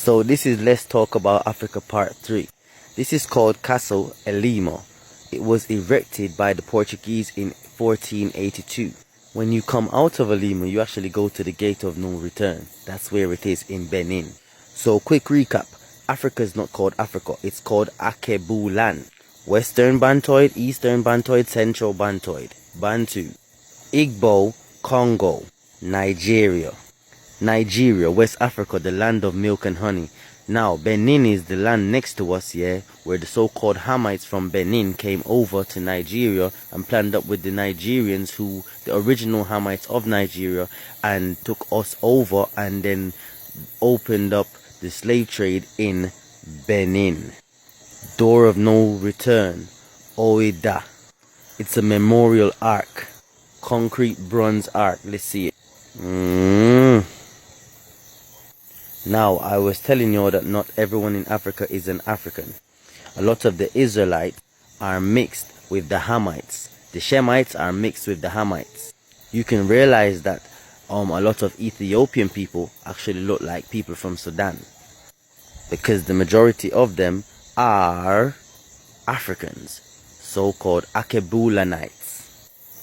So this is Let's Talk About Africa Part 3. This is called Castle Elimo. It was erected by the Portuguese in 1482. When you come out of Elimo, you actually go to the Gate of No Return. That's where it is in Benin. So quick recap. Africa is not called Africa. It's called Akebulan. Western Bantoid, Eastern Bantoid, Central Bantoid. Bantu. Igbo, Congo. Nigeria, West Africa, the land of milk and honey. Now, Benin is the land next to us, yeah, where the so-called Hamites from Benin came over to Nigeria and planned up with the Nigerians, who, the original Hamites of Nigeria, and took us over and then opened up the slave trade in Benin. Door of No Return, Oida. It's a memorial ark, concrete bronze ark. Let's see it. Now, I was telling you that not everyone in Africa is an African. A lot of the Israelites are mixed with the Hamites. The Shemites are mixed with the Hamites. You can realize that a lot of Ethiopian people actually look like people from Sudan, because the majority of them are Africans, so-called Akebulanites.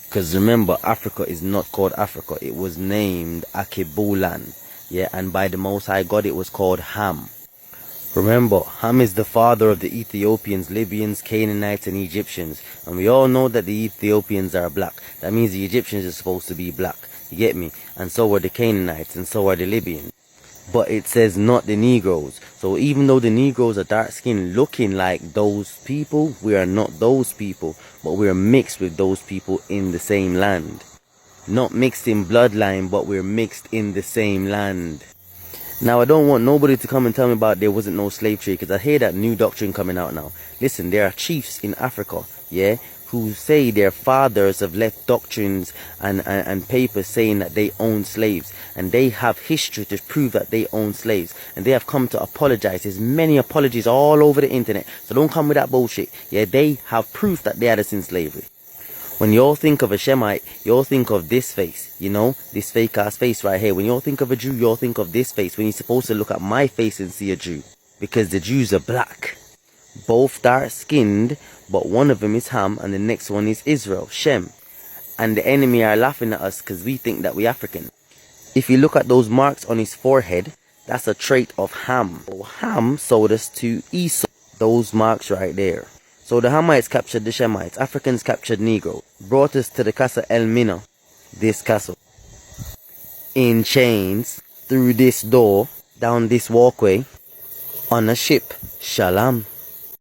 Because remember, Africa is not called Africa. It was named Akebulan. Yeah, and by the Most High God, it was called Ham. Remember, Ham is the father of the Ethiopians, Libyans, Canaanites, and Egyptians. And we all know that the Ethiopians are black. That means the Egyptians are supposed to be black. You get me? And so are the Canaanites, and so are the Libyans. But it says not the Negroes. So even though the Negroes are dark skinned looking like those people, we are not those people. But we are mixed with those people in the same land. Not mixed in bloodline, but we're mixed in the same land. Now, I don't want nobody to come and tell me about there wasn't no slave trade, because I hear that new doctrine coming out now. Listen, there are chiefs in Africa, yeah, who say their fathers have left doctrines and papers saying that they own slaves. And they have history to prove that they own slaves. And they have come to apologize. There's many apologies all over the internet. So don't come with that bullshit. Yeah, they have proof that they had us in slavery. When y'all think of a Shemite, y'all think of this face, you know, this fake ass face right here. When y'all think of a Jew, y'all think of this face, when you're supposed to look at my face and see a Jew. Because the Jews are black. Both dark skinned, but one of them is Ham and the next one is Israel, Shem. And the enemy are laughing at us because we think that we're African. If you look at those marks on his forehead, that's a trait of Ham. So Ham sold us to Esau. Those marks right there. So the Hamites captured the Shemites, Africans captured Negro, brought us to the Castle Elmina, this castle, in chains, through this door, down this walkway, on a ship. Shalom.